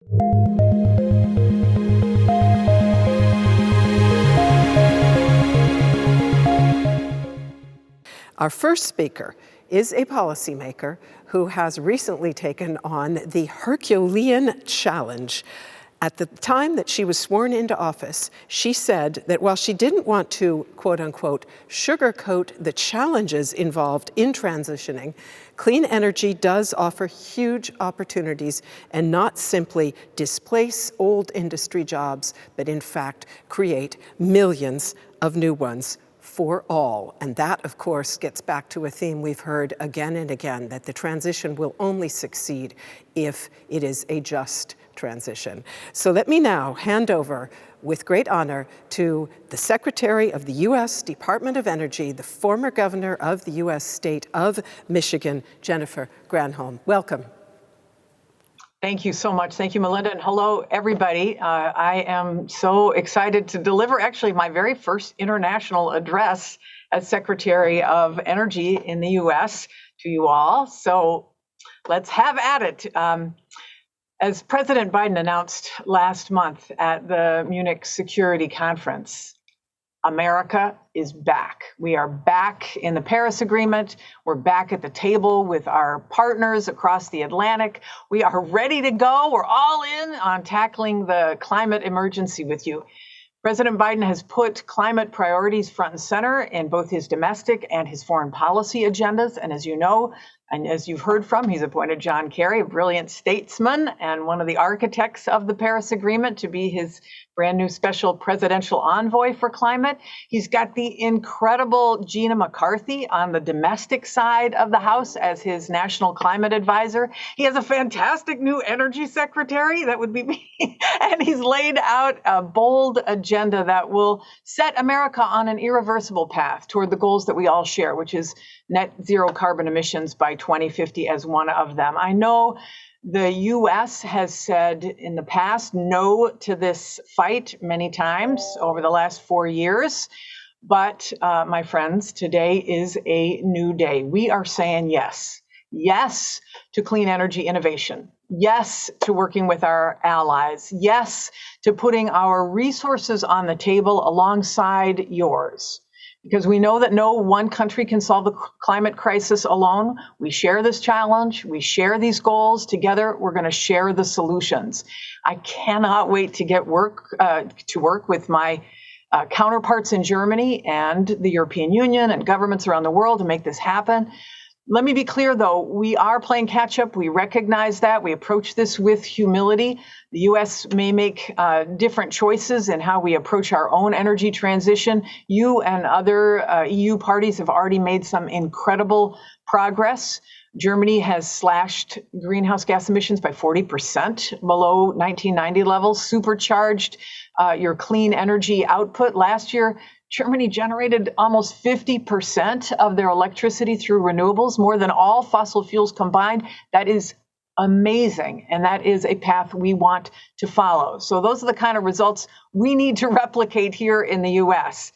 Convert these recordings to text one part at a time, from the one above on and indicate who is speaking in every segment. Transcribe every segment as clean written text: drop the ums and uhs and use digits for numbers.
Speaker 1: Our first speaker is a policymaker who has recently taken on the Herculean challenge. At the time that she was sworn into office, she said that while she didn't want to, quote unquote, sugarcoat the challenges involved in transitioning, clean energy does offer huge opportunities and not simply displace old industry jobs, but in fact create millions of new ones for all. And that, of course, gets back to a theme we've heard again and again, that the transition will only succeed if it is a just transition. So let me now hand over with great honor to the Secretary of the U.S. Department of Energy, the former governor of the U.S. state of Michigan, Jennifer Granholm. Welcome.
Speaker 2: Thank you so much. Thank you, Melinda. And hello, everybody. I am so excited to deliver actually my very first international address as Secretary of Energy in the U.S. to you all. So let's have at it. As President Biden announced last month at the Munich Security Conference, America is back. We are back in the Paris Agreement. We're back at the table with our partners across the Atlantic. We are ready to go. We're all in on tackling the climate emergency with you. President Biden has put climate priorities front and center in both his domestic and his foreign policy agendas. And as you know, and as you've heard from, he's appointed John Kerry, a brilliant statesman and one of the architects of the Paris Agreement, to be his brand new special presidential envoy for climate. He's got the incredible Gina McCarthy on the domestic side of the House as his national climate advisor. He has a fantastic new energy secretary, that would be me. And he's laid out a bold agenda that will set America on an irreversible path toward the goals that we all share, which is net zero carbon emissions by 2050 as one of them. I know the U.S. has said in the past no to this fight many times over the last 4 years. But my friends, today is a new day. We are saying yes. Yes to clean energy innovation. Yes to working with our allies. Yes to putting our resources on the table alongside yours. Because we know that no one country can solve the climate crisis alone. We share this challenge. We share these goals. Together, we're going to share the solutions. I cannot wait to get to work with my counterparts in Germany and the European Union and governments around the world to make this happen. Let me be clear, though, we are playing catch up. We recognize that. We approach this with humility. The U.S. may make different choices in how we approach our own energy transition. You and other EU parties have already made some incredible progress. Germany has slashed greenhouse gas emissions by 40% below 1990 levels, supercharged your clean energy output. Last year, Germany generated almost 50% of their electricity through renewables, more than all fossil fuels combined. That is amazing. And that is a path we want to follow. So those are the kind of results we need to replicate here in the US.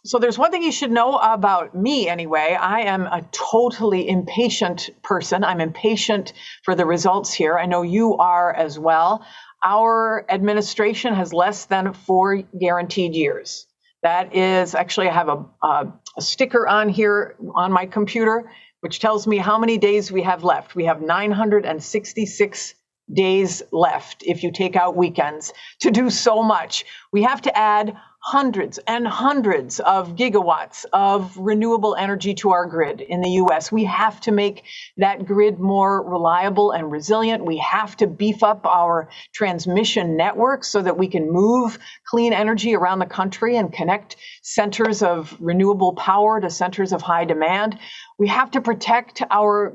Speaker 2: So there's one thing you should know about me anyway. I am a totally impatient person. I'm impatient for the results here. I know you are as well. Our administration has less than 4 guaranteed years. That is, actually, I have a sticker on here on my computer, which tells me how many days we have left. We have 966 days left, if you take out weekends, to do so much. We have to add hundreds and hundreds of gigawatts of renewable energy to our grid in the U.S. We have to make that grid more reliable and resilient. We have to beef up our transmission network so that we can move clean energy around the country and connect centers of renewable power to centers of high demand. We have to protect our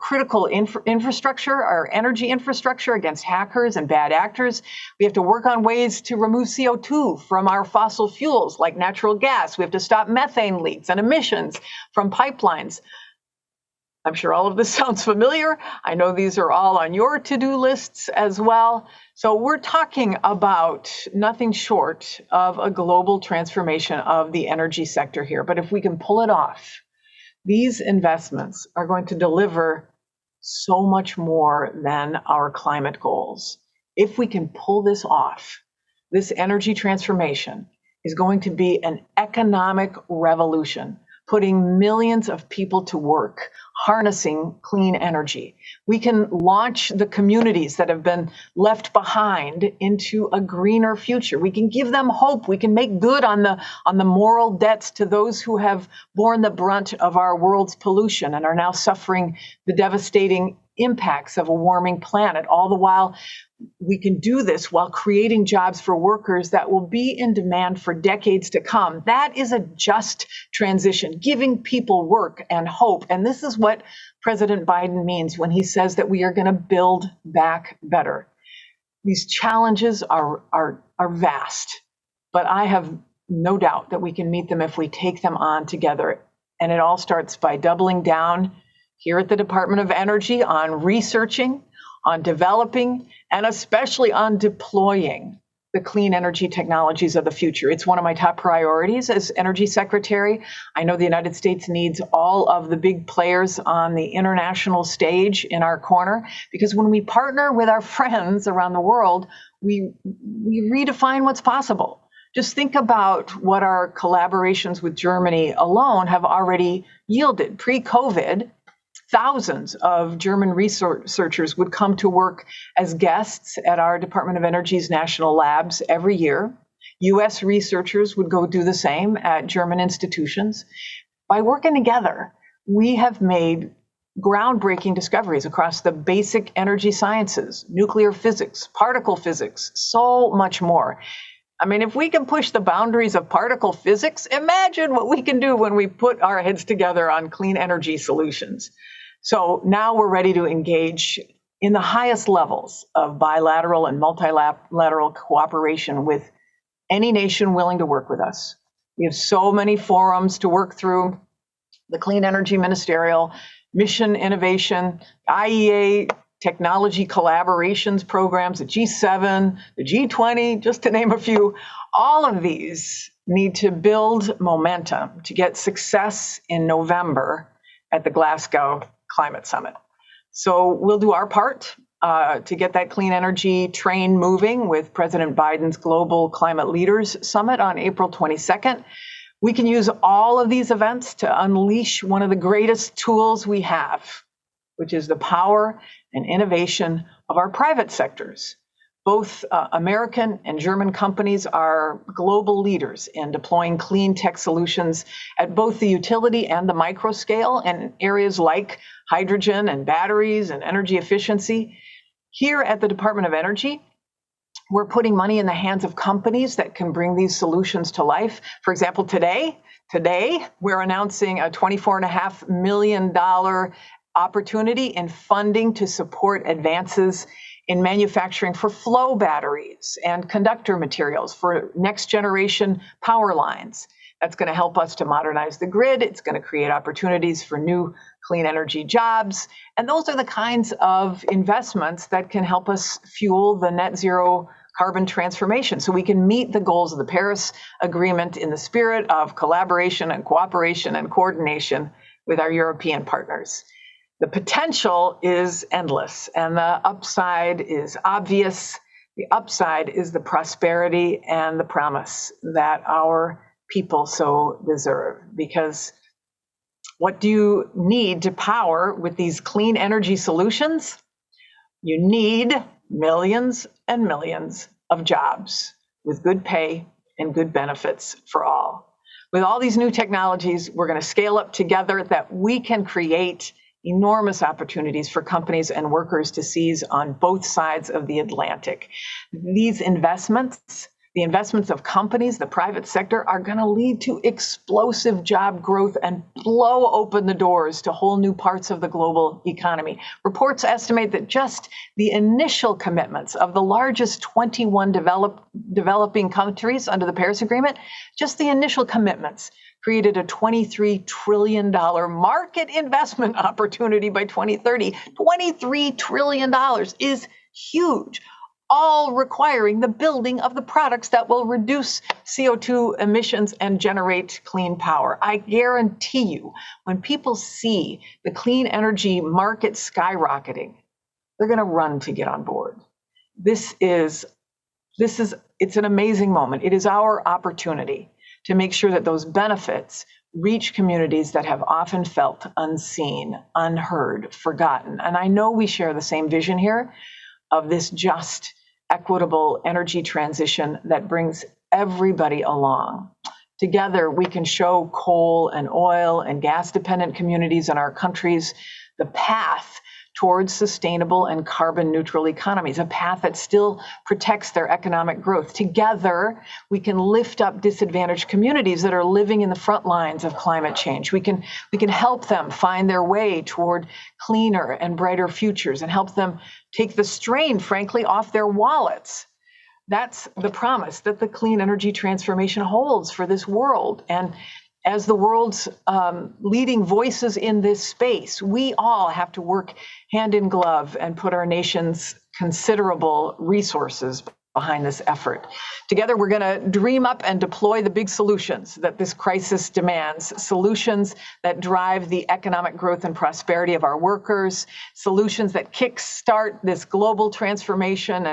Speaker 2: critical infrastructure, our energy infrastructure against hackers and bad actors. We have to work on ways to remove CO2 from our fossil fuels like natural gas. We have to stop methane leaks and emissions from pipelines. I'm sure all of this sounds familiar. I know these are all on your to-do lists as well. So we're talking about nothing short of a global transformation of the energy sector here. But if we can pull it off, these investments are going to deliver so much more than our climate goals. If we can pull this off, this energy transformation is going to be an economic revolution, putting millions of people to work, harnessing clean energy. We can launch the communities that have been left behind into a greener future. We can give them hope. We can make good on the moral debts to those who have borne the brunt of our world's pollution and are now suffering the devastating impacts of a warming planet. All the while, we can do this while creating jobs for workers that will be in demand for decades to come. That is a just transition, giving people work and hope. And this is what President Biden means when he says that we are going to build back better. These challenges are vast, but I have no doubt that we can meet them if we take them on together. And it all starts by doubling down here at the Department of Energy on researching, on developing, and especially on deploying the clean energy technologies of the future. It's one of my top priorities as Energy Secretary. I know the United States needs all of the big players on the international stage in our corner, because when we partner with our friends around the world, we redefine what's possible. Just think about what our collaborations with Germany alone have already yielded. Pre-COVID, thousands of German researchers would come to work as guests at our Department of Energy's national labs every year. U.S. researchers would go do the same at German institutions. By working together, we have made groundbreaking discoveries across the basic energy sciences, nuclear physics, particle physics, so much more. I mean, if we can push the boundaries of particle physics, imagine what we can do when we put our heads together on clean energy solutions. So now we're ready to engage in the highest levels of bilateral and multilateral cooperation with any nation willing to work with us. We have so many forums to work through: the Clean Energy Ministerial, Mission Innovation, IEA, technology collaborations programs, the G7, the G20, just to name a few. All of these need to build momentum to get success in November at the Glasgow Climate Summit. So we'll do our part to get that clean energy train moving with President Biden's Global Climate Leaders Summit on April 22nd. We can use all of these events to unleash one of the greatest tools we have, which is the power and innovation of our private sectors. Both American and German companies are global leaders in deploying clean tech solutions at both the utility and the micro scale in areas like hydrogen and batteries and energy efficiency. Here at the Department of Energy, we're putting money in the hands of companies that can bring these solutions to life. For example, today we're announcing a $24.5 million opportunity in funding to support advances in manufacturing for flow batteries and conductor materials for next generation power lines. That's going to help us to modernize the grid. It's going to create opportunities for new clean energy jobs. And those are the kinds of investments that can help us fuel the net zero carbon transformation so we can meet the goals of the Paris Agreement in the spirit of collaboration and cooperation and coordination with our European partners. The potential is endless, and the upside is obvious. The upside is the prosperity and the promise that our people so deserve. Because what do you need to power with these clean energy solutions? You need millions and millions of jobs with good pay and good benefits for all. With all these new technologies, we're going to scale up together that we can create enormous opportunities for companies and workers to seize on both sides of the Atlantic. These investments, the investments of companies, the private sector, are going to lead to explosive job growth and blow open the doors to whole new parts of the global economy. Reports estimate that just the initial commitments of the largest 21 developing countries under the Paris Agreement, just the initial commitments created a $23 trillion market investment opportunity by 2030. $23 trillion is huge. all requiring the building of the products that will reduce CO2 emissions and generate clean power. I guarantee you, when people see the clean energy market skyrocketing, they're going to run to get on board. It's an amazing moment. It is our opportunity to make sure that those benefits reach communities that have often felt unseen, unheard, forgotten. And I know we share the same vision here of this just, equitable energy transition that brings everybody along. Together, we can show coal and oil and gas-dependent communities in our countries the path towards sustainable and carbon neutral economies, a path that still protects their economic growth. Together, we can lift up disadvantaged communities that are living in the front lines of climate change. We can help them find their way toward cleaner and brighter futures and help them take the strain, frankly, off their wallets. That's the promise that the clean energy transformation holds for this world. And as the world's leading voices in this space, we all have to work hand in glove and put our nation's considerable resources behind this effort. Together, we're going to dream up and deploy the big solutions that this crisis demands, solutions that drive the economic growth and prosperity of our workers, solutions that kickstart this global transformation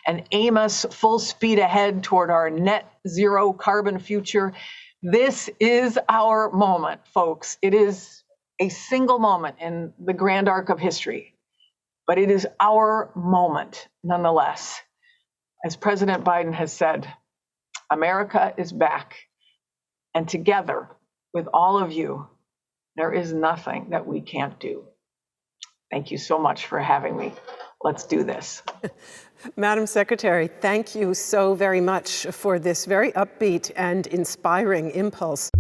Speaker 2: and aim us full speed ahead toward our net zero carbon future. This is our moment, folks. It is a single moment in the grand arc of history, but it is our moment nonetheless. As President Biden has said, America is back. And together with all of you, there is nothing that we can't do. Thank you so much for having me. Let's do this.
Speaker 1: Madam Secretary, thank you so very much for this very upbeat and inspiring impulse.